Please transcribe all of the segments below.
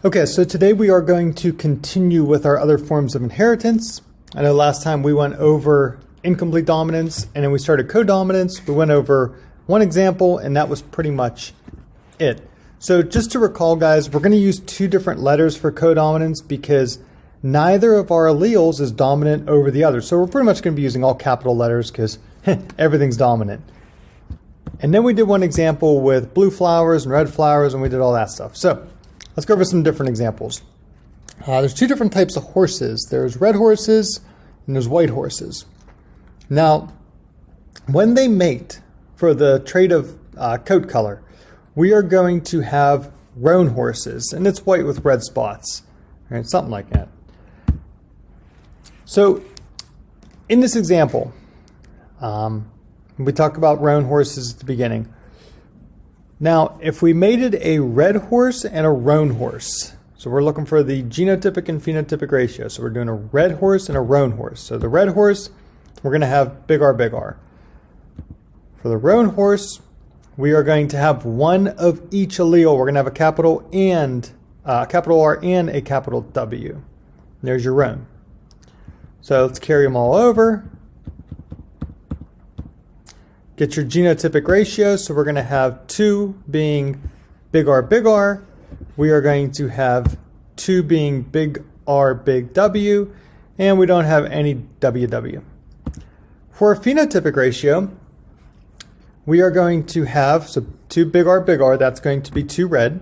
Okay, so today we are going to continue with our other forms of inheritance. I know last time we went over incomplete dominance and then we started codominance. We went over one example and that was pretty much it. So just to recall, guys, we're going to use two different letters for codominance because neither of our alleles is dominant over the other. So we're pretty much going to be using all capital letters because everything's dominant. And then we did one example with blue flowers and red flowers and we did all that stuff. So let's go over some different examples. There's two different types of horses. There's red horses and there's white horses. Now, when they mate for the trait of coat color, we are going to have roan horses, and it's white with red spots, right? Something like that. So, in this example, we talk about roan horses at the beginning. Now, if we mated a red horse and a roan horse, so we're looking for the genotypic and phenotypic ratio. So we're doing a red horse and a roan horse. So the red horse, we're going to have big R, big R. For the roan horse, we are going to have one of each allele. We're going to have a capital R and a capital W. There's your roan. So let's carry them all over. Get your genotypic ratio. So we're going to have 2 being big R, big R. We are going to have 2 being big R, big W. And we don't have any WW. For a phenotypic ratio, we are going to have, so 2 big R, that's going to be 2 red.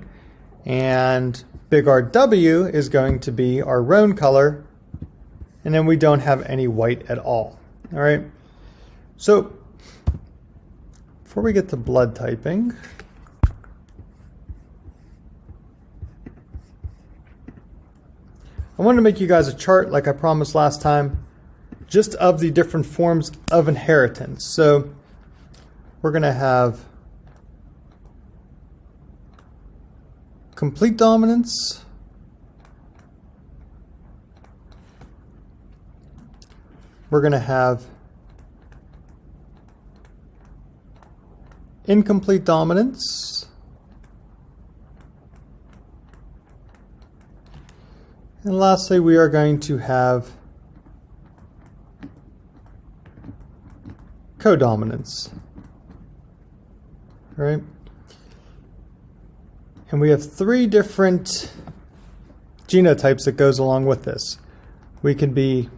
And big RW is going to be our roan color. And then we don't have any white at all. All right. So before we get to blood typing, I wanted to make you guys a chart like I promised last time, just of the different forms of inheritance. So we're going to have complete dominance, we're going to have incomplete dominance, and lastly we are going to have codominance. Right? And we have 3 different genotypes that goes along with this. We can be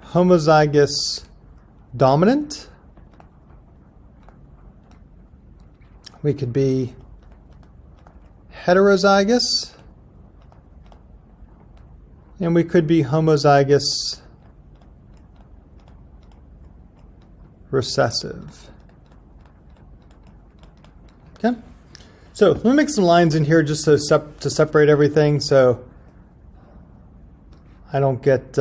homozygous dominant. We could be heterozygous. And we could be homozygous recessive. Okay, so let me make some lines in here just to separate everything so I don't get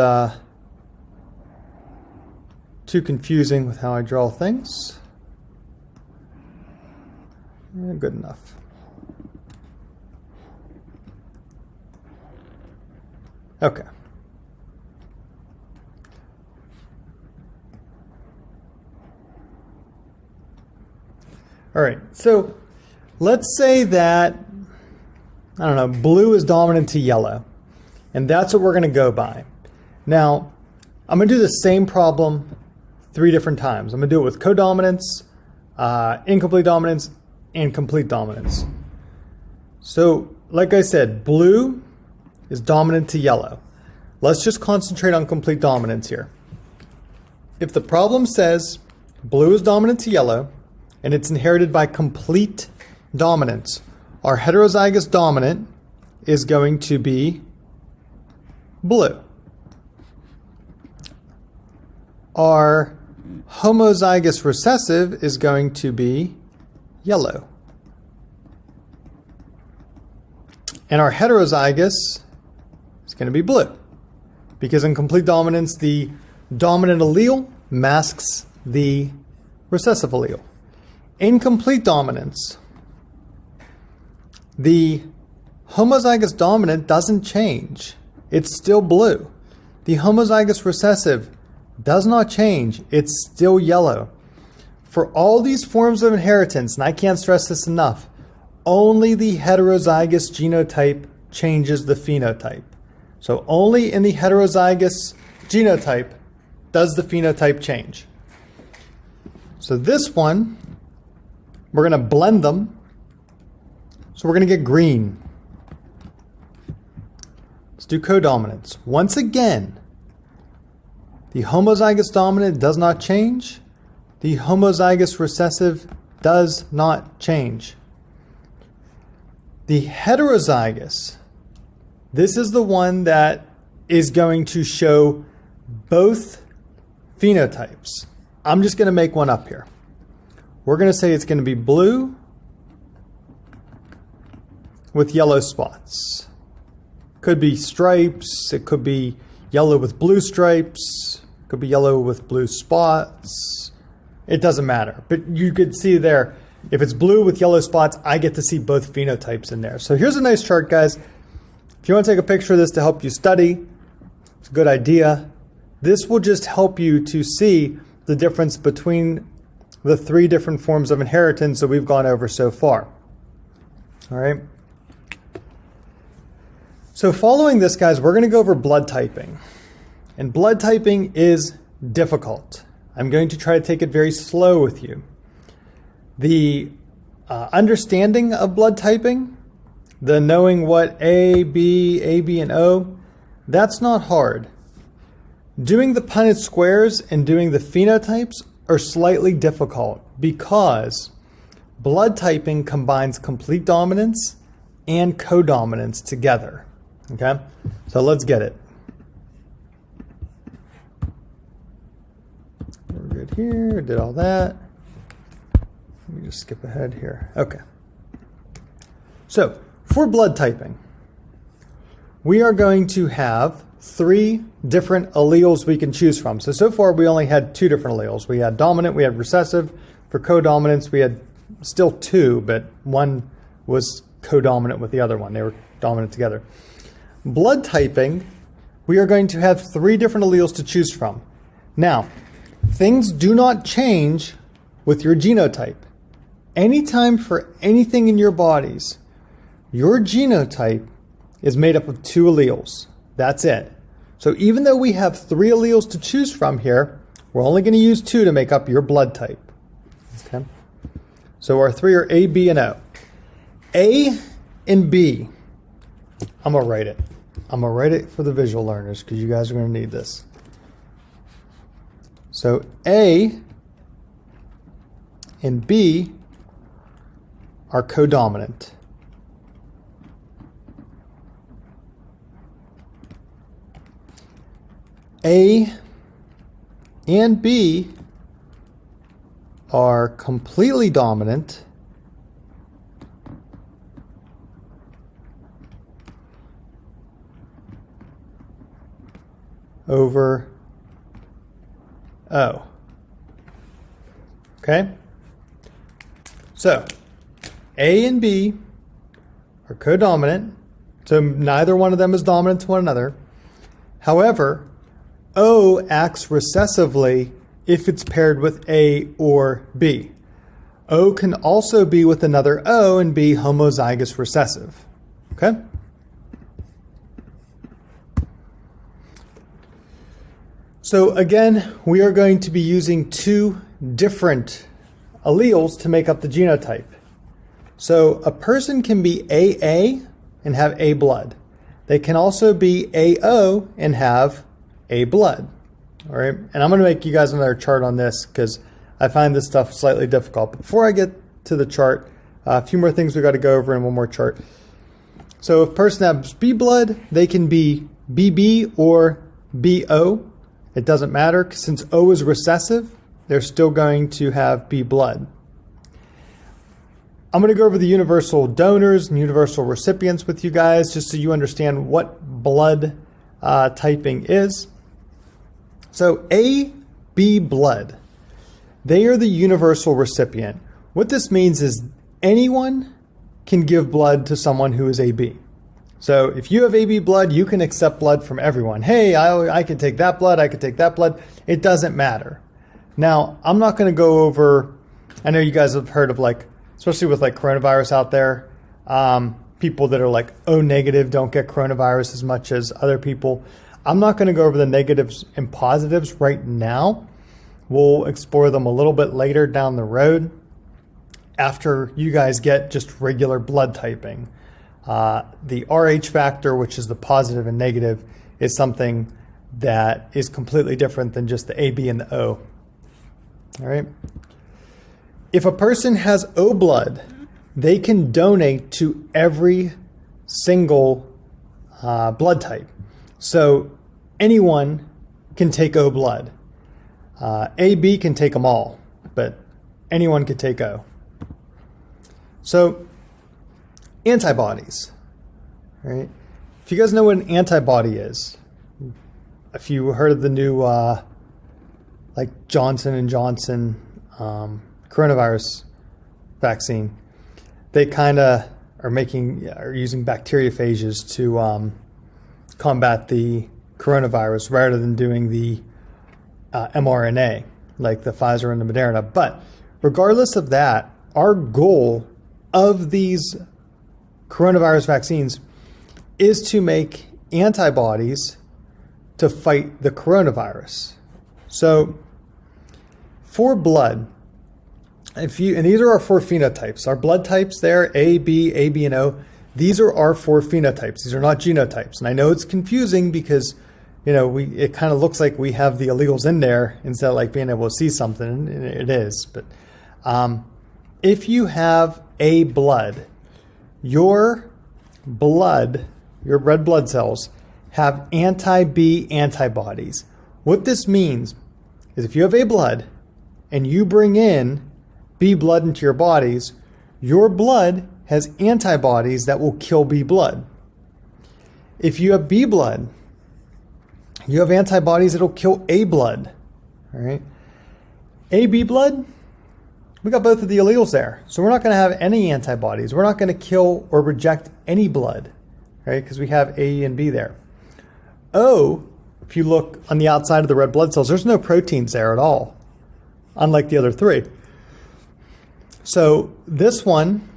too confusing with how I draw things. Yeah, good enough. Okay. All right, so let's say that, I don't know, blue is dominant to yellow, and that's what we're going to go by. Now, I'm going to do the same problem 3 different times. I'm going to do it with codominance, incomplete dominance, and complete dominance. So, like I said, blue is dominant to yellow. Let's just concentrate on complete dominance here. If the problem says blue is dominant to yellow, and it's inherited by complete dominance, our heterozygous dominant is going to be blue. Our homozygous recessive is going to be yellow. And our heterozygous is going to be blue. Because in complete dominance, the dominant allele masks the recessive allele. In complete dominance, the homozygous dominant doesn't change. It's still blue. The homozygous recessive does not change. It's still yellow. For all these forms of inheritance, and I can't stress this enough, only the heterozygous genotype changes the phenotype. So only in the heterozygous genotype does the phenotype change. So this one, we're going to blend them. So we're going to get green. Let's do codominance. Once again, the homozygous dominant does not change. The homozygous recessive does not change. The heterozygous, this is the one that is going to show both phenotypes. I'm just going to make one up here. We're going to say it's going to be blue with yellow spots. Could be stripes, it could be yellow with blue stripes, it could be yellow with blue spots. It doesn't matter. But you could see there, if it's blue with yellow spots, I get to see both phenotypes in there. So here's a nice chart, guys. If you want to take a picture of this to help you study, it's a good idea. This will just help you to see the difference between the 3 different forms of inheritance that we've gone over so far. All right. So following this, guys, we're going to go over blood typing. And blood typing is difficult. I'm going to try to take it very slow with you. The understanding of blood typing, the knowing what A, B, and O, that's not hard. Doing the Punnett squares and doing the phenotypes are slightly difficult because blood typing combines complete dominance and codominance together. Okay, so let's get it. We're good here, did all that. Let me just skip ahead here. Okay. So for blood typing, we are going to have 3 different alleles we can choose from. So far we only had 2 different alleles. We had dominant, we had recessive. For codominance, we had still 2, but one was codominant with the other one. They were dominant together. Blood typing, we are going to have 3 different alleles to choose from. Now, things do not change with your genotype. Anytime for anything in your bodies, your genotype is made up of 2 alleles. That's it. So even though we have 3 alleles to choose from here, we're only going to use 2 to make up your blood type. Okay? So our 3 are A, B, and O. A and B, I'm going to write it. I'm going to write it for the visual learners because you guys are going to need this. So A and B are codominant. A and B are completely dominant. Over O. Okay? So, A and B are codominant, so neither one of them is dominant to one another. However, O acts recessively if it's paired with A or B. O can also be with another O and be homozygous recessive. Okay? So again, we are going to be using 2 different alleles to make up the genotype. So a person can be AA and have A blood. They can also be AO and have A blood. All right, and I'm going to make you guys another chart on this because I find this stuff slightly difficult. But before I get to the chart, a few more things we got to go over and one more chart. So if a person has B blood, they can be BB or BO. It doesn't matter, since O is recessive, they're still going to have B blood. I'm going to go over the universal donors and universal recipients with you guys, just so you understand what blood typing is. So A, B blood, they are the universal recipient. What this means is anyone can give blood to someone who is AB. So if you have AB blood, you can accept blood from everyone. Hey, I can take that blood, I can take that blood. It doesn't matter. Now, I'm not going to go over, I know you guys have heard of especially with coronavirus out there, People that are like O negative don't get coronavirus as much as other people. I'm not going to go over the negatives and positives right now. We'll explore them a little bit later down the road after you guys get just regular blood typing. The RH factor, which is the positive and negative, is something that is completely different than just the A, B, and the O. All right. If a person has O blood, they can donate to every single blood type. So anyone can take O blood. A, B can take them all, but anyone could take O. So antibodies, right? If you guys know what an antibody is, if you heard of the new like Johnson & Johnson coronavirus vaccine, they kind of are using bacteriophages to combat the coronavirus rather than doing the mRNA like the Pfizer and the Moderna. But regardless of that, our goal of these coronavirus vaccines is to make antibodies to fight the coronavirus. So for blood, and these are our 4 phenotypes. Our blood types there, A, B, and O, these are our 4 phenotypes. These are not genotypes. And I know it's confusing because, it kind of looks like we have the alleles in there instead of like being able to see something. And it is. But if you have A blood, your red blood cells have anti-B antibodies. What this means is if you have A blood and you bring in B blood into your bodies, your blood has antibodies that will kill B blood. If you have B blood, you have antibodies that will kill A blood. All right. AB blood, we got both of the alleles there. So we're not going to have any antibodies. We're not going to kill or reject any blood, right? Because we have A and B there. O, if you look on the outside of the red blood cells, there's no proteins there at all, unlike the other 3. So this one,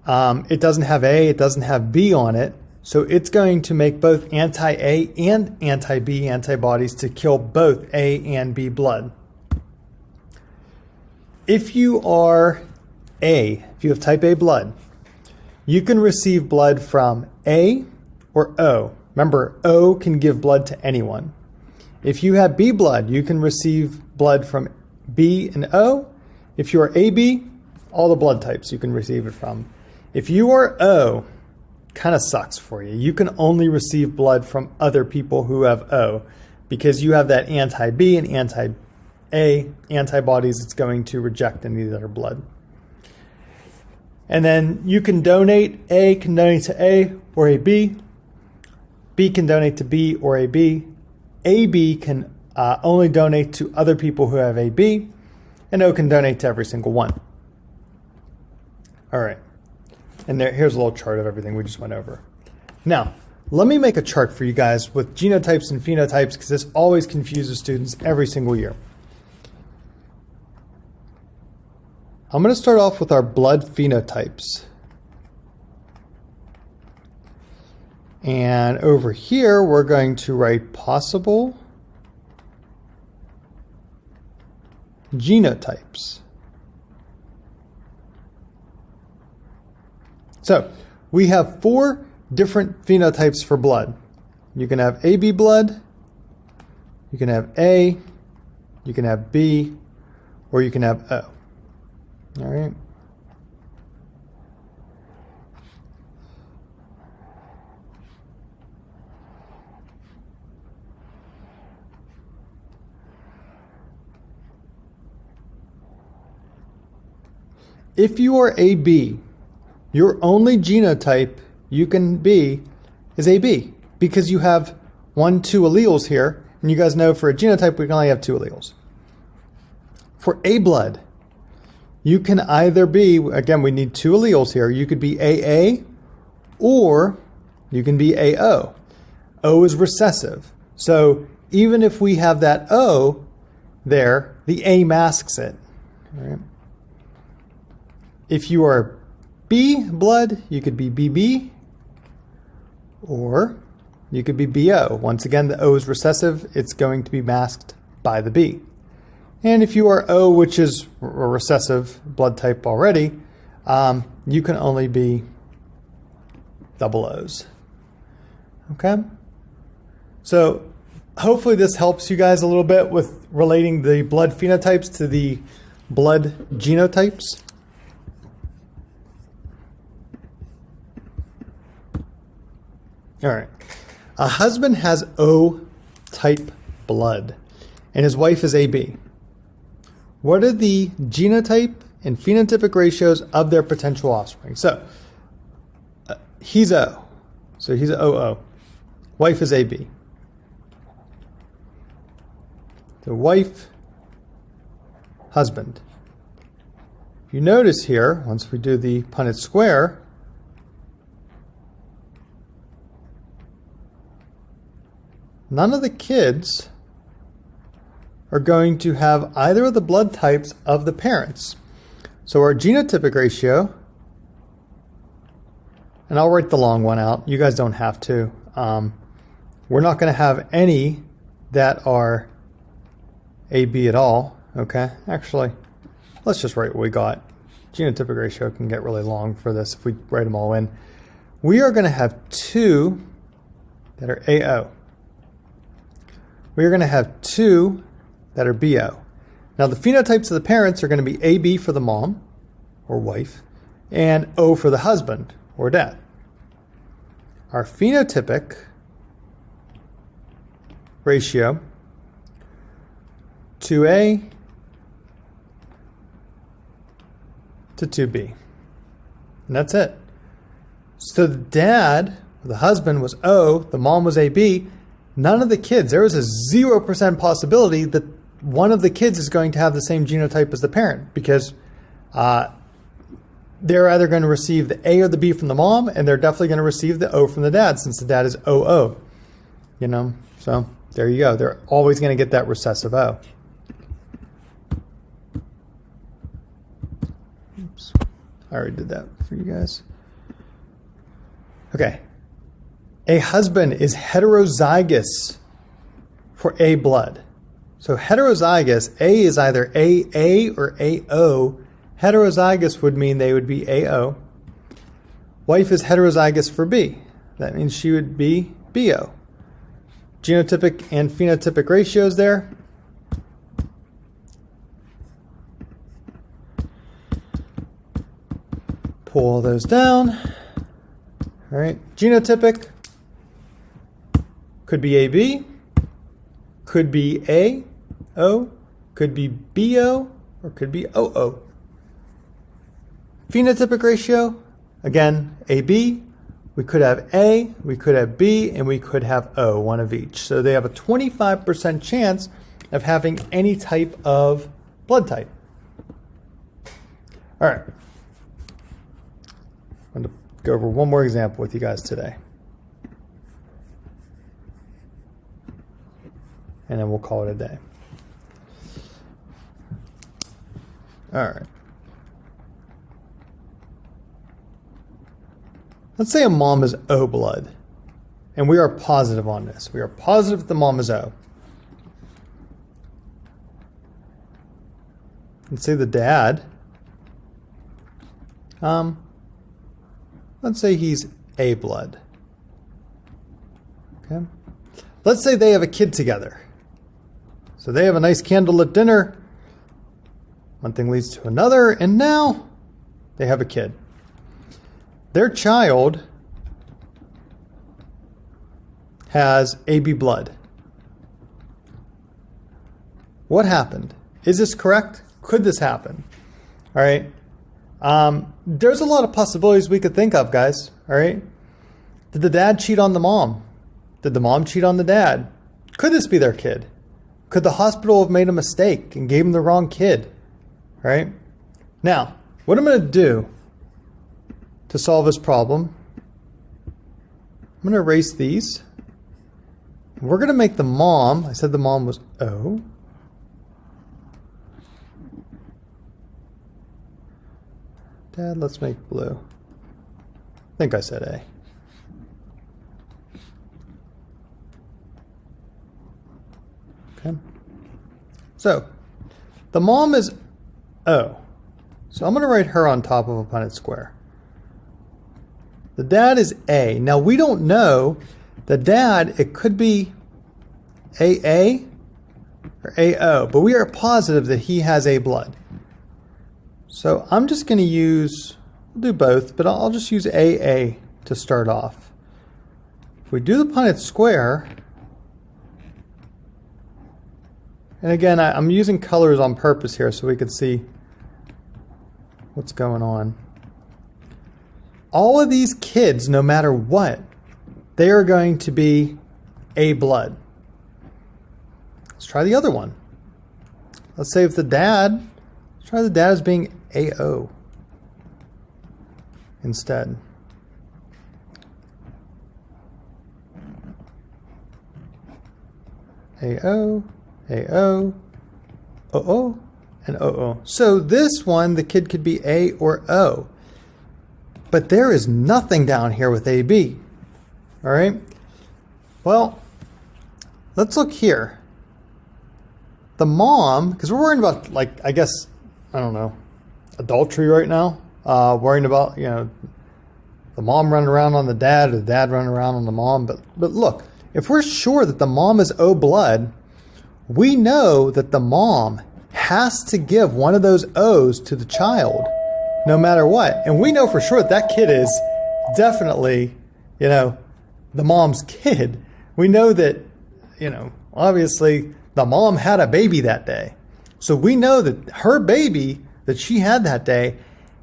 it doesn't have A, it doesn't have B on it. So it's going to make both anti-A and anti-B antibodies to kill both A and B blood. If you are if you have type A blood, you can receive blood from A or O. Remember, O can give blood to anyone. If you have B blood, you can receive blood from B and O. If you are AB, all the blood types you can receive it from. If you are O, kind of sucks for you. You can only receive blood from other people who have O because you have that anti-B and anti-A antibodies it's going to reject any of the other blood. And then you can donate. A can donate to A or AB. B can donate to B or AB. AB can only donate to other people who have AB. And O can donate to every single one. All right. And here's a little chart of everything we just went over. Now, let me make a chart for you guys with genotypes and phenotypes because this always confuses students every single year. I'm going to start off with our blood phenotypes. And over here, we're going to write possible genotypes. So we have 4 different phenotypes for blood. You can have AB blood, you can have A, you can have B, or you can have O. All right. If you are AB, your only genotype you can be is AB because you have 1, 2 alleles here. And you guys know for a genotype, we can only have 2 alleles. For A blood, you can either be, again, we need 2 alleles here. You could be AA or you can be AO. O is recessive. So even if we have that O there, the A masks it. All right. If you are B blood, you could be BB, or you could be BO. Once again, the O is recessive. It's going to be masked by the B. And if you are O, which is a recessive blood type already, you can only be double O's. Okay? So hopefully this helps you guys a little bit with relating the blood phenotypes to the blood genotypes. All right. A husband has O-type blood, and his wife is AB. What are the genotype and phenotypic ratios of their potential offspring? So, he's O. So he's OO. Wife is AB. The wife, husband. If you notice here, once we do the Punnett square, none of the kids are going to have either of the blood types of the parents. So our genotypic ratio, and I'll write the long one out. You guys don't have to. We're not going to have any that are AB at all. Okay, actually, let's just write what we got. Genotypic ratio can get really long for this if we write them all in. We are going to have 2 that are AO. We are going to have 2 that are BO. Now the phenotypes of the parents are going to be AB for the mom or wife and O for the husband or dad. Our phenotypic ratio 2A to 2B. And that's it. So the dad, the husband was O, the mom was AB. None of the kids, there is a 0% possibility that one of the kids is going to have the same genotype as the parent, because they're either going to receive the A or the B from the mom, and they're definitely going to receive the O from the dad, since the dad is OO. You know, so there you go. They're always going to get that recessive O. Oops, I already did that for you guys. Okay. A husband is heterozygous for A blood. So heterozygous, A is either AA or AO. Heterozygous would mean they would be AO. Wife is heterozygous for B. That means she would be BO. Genotypic and phenotypic ratios there. Pull all those down. All right, genotypic could be AB, could be AO, could be BO, or could be OO. Phenotypic ratio, again, AB, we could have A, we could have B, and we could have O, one of each. So they have a 25% chance of having any type of blood type. All right. I'm going to go over one more example with you guys today. And then we'll call it a day. All right. Let's say a mom is O blood, and we are positive on this. We are positive that the mom is O. Let's say the dad, let's say he's A blood. Okay. Let's say they have a kid together. So they have a nice candlelit dinner. One thing leads to another, and now they have a kid. Their child has AB blood. What happened? Is this correct? Could this happen? All right. There's a lot of possibilities we could think of, guys. All right. Did the dad cheat on the mom? Did the mom cheat on the dad? Could this be their kid? Could the hospital have made a mistake and gave him the wrong kid? All right. Now, what I'm going to do to solve this problem, I'm going to erase these. We're going to make the mom, I said the mom was O. Dad, let's make blue. think I said A. Okay. So the mom is O. So I'm going to write her on top of a Punnett square. The dad is A. Now we don't know the dad, it could be AA or AO, but we are positive that he has A blood. So I'm just going to use, we'll do both, but I'll just use AA to start off. If we do the Punnett square, and again, I'm using colors on purpose here so we can see what's going on. All of these kids, no matter what, they are going to be A blood. Let's try the other one. Let's say if the dad, let's try the dad as being AO instead. AO, AO, OO, and OO. So this one, the kid could be A or O. But there is nothing down here with AB. All right? Well, let's look here. The mom, because we're worrying about, like, I guess, I don't know, adultery right now. Worrying about, you know, the mom running around on the dad or the dad running around on the mom. But look, if we're sure that the mom is O blood, we know that the mom has to give one of those O's to the child, no matter what. And we know for sure that that kid is definitely, you know, the mom's kid. We know that, you know, obviously the mom had a baby that day. So we know that her baby that she had that day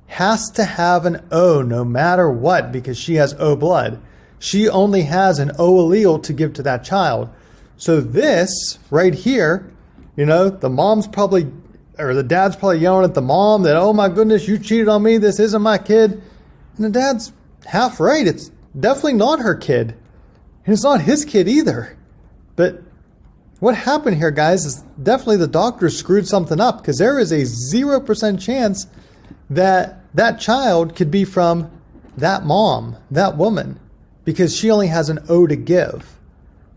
has to have an O no matter what, because she has O blood. She only has an O allele to give to that child. So this right here, you know, the mom's probably, or the dad's probably yelling at the mom that, oh my goodness, you cheated on me, this isn't my kid. And the dad's half right. It's definitely not her kid. And it's not his kid either. But what happened here, guys, is definitely the doctor screwed something up, because there is a 0% chance that that child could be from that mom, that woman, because she only has an O to give.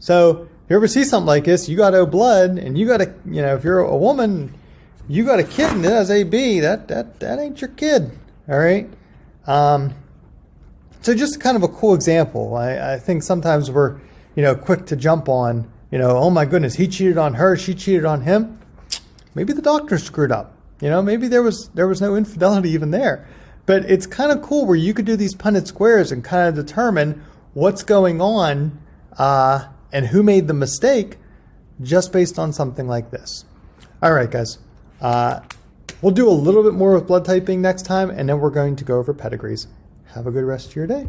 So if you ever see something like this, you got O blood, and you got a, you know, if you're a woman, you got a kid and it has AB, that ain't your kid. All right. So just kind of a cool example. I think sometimes we're, you know, quick to jump on, you know, oh my goodness, he cheated on her, she cheated on him. Maybe the doctor screwed up. You know, maybe there was no infidelity even there. But it's kind of cool where you could do these Punnett squares and kind of determine what's going on and who made the mistake just based on something like this. All right, guys. We'll do a little bit more with blood typing next time, and then we're going to go over pedigrees. Have a good rest of your day.